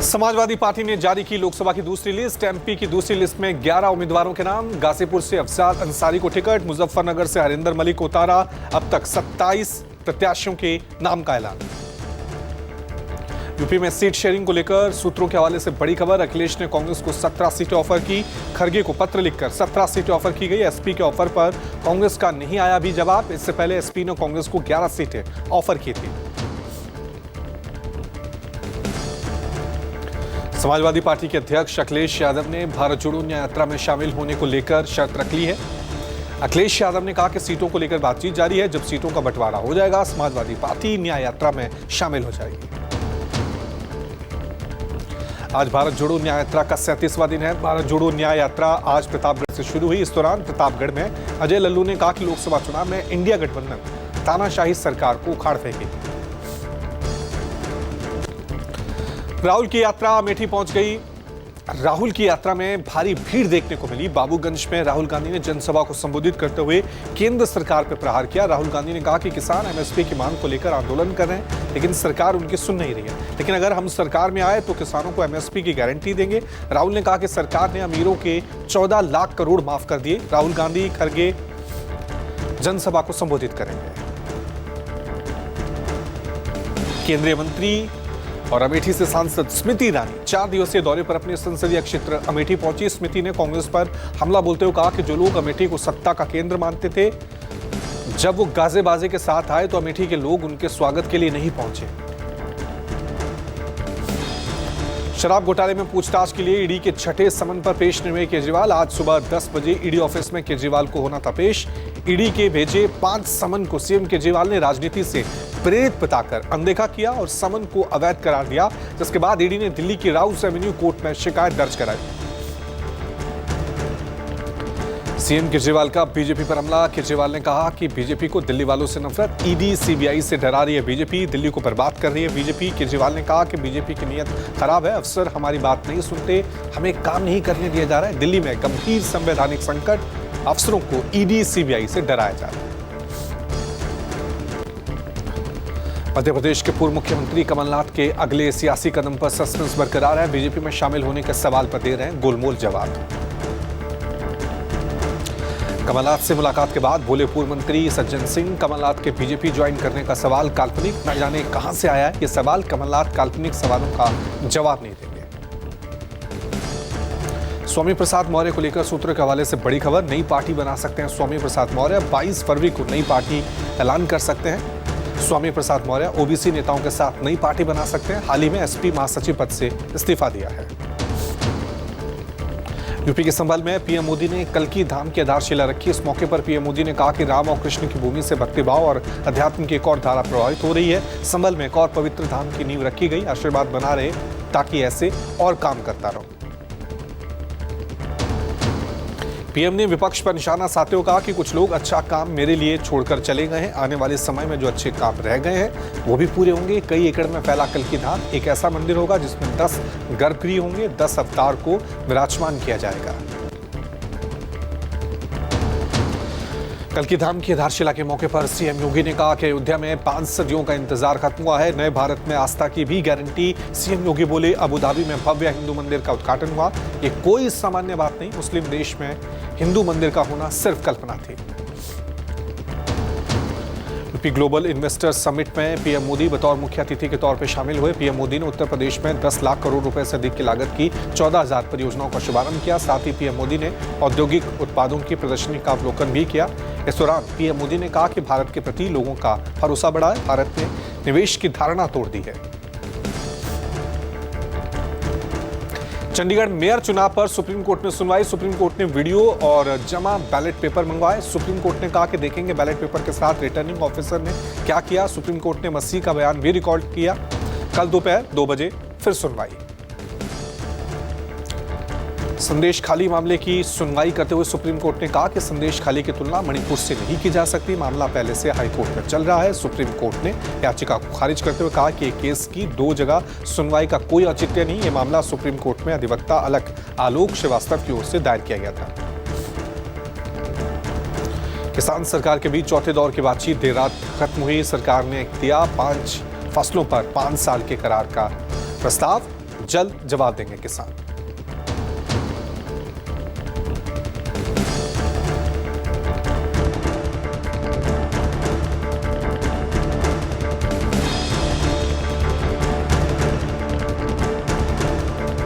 Samajwadi party ने जारी की लोकसभा की दूसरी लिस्ट। एमपी की दूसरी लिस्ट में 11 उम्मीदवारों के नाम। गाजीपुर से अफजाल अंसारी को टिकट, मुजफ्फरनगर से हरिंदर मलिक को उतारा। अब तक 27 प्रत्याशियों के नाम का ऐलान। यूपी में सीट शेयरिंग को लेकर सूत्रों के हवाले से बड़ी खबर। अखिलेश ने कांग्रेस को 17 सीटें ऑफर की। खरगे को पत्र लिखकर 17 सीटें ऑफर की गई। एसपी के ऑफर पर कांग्रेस का नहीं आया भी जवाब। इससे पहले एसपी ने कांग्रेस को 11 सीटें ऑफर की थी। समाजवादी पार्टी के अध्यक्ष अखिलेश यादव ने भारत जोड़ो न्याय यात्रा में शामिल होने को लेकर शर्त रख ली है। अखिलेश यादव ने कहा कि सीटों को लेकर बातचीत जारी है। जब सीटों का बंटवारा हो जाएगा, समाजवादी पार्टी न्याय यात्रा में शामिल हो जाएगी। आज भारत जोड़ो न्याय यात्रा का 37वां दिन है। भारत जोड़ो न्याय यात्रा आज प्रतापगढ़ से शुरू हुई। इस दौरान प्रतापगढ़ में अजय लल्लू ने कहा कि लोकसभा चुनाव में इंडिया गठबंधन तानाशाही सरकार को उखाड़ फेंकेगी। राहुल की यात्रा अमेठी पहुंच गई। राहुल की यात्रा में भारी भीड़ देखने को मिली। बाबूगंज में राहुल गांधी ने जनसभा को संबोधित करते हुए केंद्र सरकार पर प्रहार किया। राहुल गांधी ने कहा कि किसान एमएसपी की मांग को लेकर आंदोलन कर रहे हैं, लेकिन सरकार उनकी सुन नहीं रही है। लेकिन अगर हम सरकार में आए तो किसानों को एमएसपी की गारंटी देंगे। राहुल ने कहा कि सरकार ने अमीरों के 14 लाख करोड़ माफ कर दिए। राहुल गांधी खरगे जनसभा को संबोधित करेंगे। केंद्रीय मंत्री और अमेठी से सांसद स्मृति ईरानी 4 दिवसीय दौरे पर अपने संसदीय क्षेत्र अमेठी पहुंची। स्मृति ने कांग्रेस पर हमला बोलते हुए कहा कि जो लोग अमेठी को सत्ता का केंद्र मानते थे, जब वो गाजे-बाजे के साथ आए तो अमेठी के लोग उनके स्वागत के लिए नहीं पहुंचे। शराब घोटाले में पूछताछ के लिए ईडी के छठे समन पर पेश नहीं हुए केजरीवाल। आज सुबह 10 बजे ईडी ऑफिस में केजरीवाल को होना था पेश। ईडी के भेजे 5 समन को सीएम केजरीवाल ने राजनीति से प्रेरित बताकर अनदेखा किया और समन को अवैध करार दिया, जिसके बाद ईडी ने दिल्ली की राउस एवेन्यू कोर्ट में शिकायत दर्ज कराई। सीएम केजरीवाल का बीजेपी पर हमला। केजरीवाल ने कहा कि बीजेपी को दिल्ली वालों से नफरत। ईडी सीबीआई से डरा रही है बीजेपी, दिल्ली को बर्बाद कर रही है बीजेपी। केजरीवाल ने कहा कि बीजेपी की नीयत खराब है, अफसर हमारी बात नहीं सुनते, हमें काम नहीं करने दिया जा रहा है। दिल्ली में गंभीर संवैधानिक संकट, अफसरों को ईडी सीबीआई से डराया जा रहा है। मध्य प्रदेश के पूर्व मुख्यमंत्री कमलनाथ के अगले सियासी कदम पर सस्पेंस बरकरार है। बीजेपी में शामिल होने के सवाल पर दे रहे हैं गोलमोल जवाब। कमलनाथ से मुलाकात के बाद बोले पूर्व मंत्री सज्जन सिंह, कमलनाथ के बीजेपी ज्वाइन करने का सवाल काल्पनिक, न जाने कहां से आया है ये सवाल। कमलनाथ काल्पनिक सवालों का जवाब नहीं देंगे। स्वामी प्रसाद मौर्य को लेकर सूत्रों के हवाले से बड़ी खबर। नई पार्टी बना सकते हैं स्वामी प्रसाद मौर्य। 22 फरवरी को नई पार्टी ऐलान कर सकते हैं। स्वामी प्रसाद मौर्य ओबीसी नेताओं के साथ नई पार्टी बना सकते हैं। हाल ही में एसपी महासचिव पद से इस्तीफा दिया है। यूपी के संभल में पीएम मोदी ने कल्की धाम की आधारशिला रखी। इस मौके पर पीएम मोदी ने कहा कि राम और कृष्ण की भूमि से भक्तिभाव और अध्यात्म की एक और धारा प्रभावित हो रही है। संभल में एक और पवित्र धाम की नींव रखी गई। आशीर्वाद बना रहे ताकि ऐसे और काम करता रहो। पीएम ने विपक्ष पर निशाना साधते हुए कहा कि कुछ लोग अच्छा काम मेरे लिए छोड़कर चले गए हैं। आने वाले समय में जो अच्छे काम रह गए हैं वो भी पूरे होंगे। कई एकड़ में फैला कल्की धाम एक ऐसा मंदिर होगा जिसमें 10 गर्भगृह होंगे। 10 अवतार को विराजमान किया जाएगा। कल्की धाम की आधारशिला के मौके पर सीएम योगी ने कहा कि अयोध्या में 5 सदियों का इंतजार खत्म हुआ है। नए भारत में आस्था की भी गारंटी। सीएम योगी बोले अबुधाबी में भव्य हिंदू मंदिर का उद्घाटन हुआ। ये कोई सामान्य बात नहीं। मुस्लिम देश में हिंदू मंदिर का होना सिर्फ कल्पना थी। यूपी ग्लोबल इन्वेस्टर्स समिट में पीएम मोदी बतौर मुख्य अतिथि के तौर पर शामिल हुए। पीएम मोदी ने उत्तर प्रदेश में 10 लाख करोड़ रुपए से अधिक की लागत की 14,000 परियोजनाओं का शुभारंभ किया। साथ ही पीएम मोदी ने औद्योगिक उत्पादों की प्रदर्शनी का अवलोकन भी किया। इस दौरान पीएम मोदी ने कहा कि भारत के प्रति लोगों का भरोसा बढ़ा है। भारत ने निवेश की धारणा तोड़ दी है। चंडीगढ़ मेयर चुनाव पर सुप्रीम कोर्ट में सुनवाई। सुप्रीम कोर्ट ने वीडियो और जमा बैलेट पेपर मंगवाए। सुप्रीम कोर्ट ने कहा कि देखेंगे बैलेट पेपर के साथ रिटर्निंग ऑफिसर ने क्या किया। सुप्रीम कोर्ट ने मसीह का बयान भी रिकॉर्ड किया। कल दोपहर 2 बजे फिर सुनवाई। संदेश खाली मामले की सुनवाई करते हुए सुप्रीम कोर्ट ने कहा कि संदेश खाली की तुलना मणिपुर से नहीं की जा सकती। मामला पहले से हाईकोर्ट में चल रहा है। सुप्रीम कोर्ट ने याचिका को खारिज करते हुए कहा कि केस की 2 जगह सुनवाई का कोई औचित्य नहीं। ये मामला सुप्रीम कोर्ट में अधिवक्ता आलोक श्रीवास्तव की ओर से दायर किया गया था। किसान सरकार के बीच चौथे दौर की बातचीत देर रात खत्म हुई। सरकार ने दिया 5 फसलों पर 5 साल के करार का प्रस्ताव। जल्द जवाब देंगे किसान।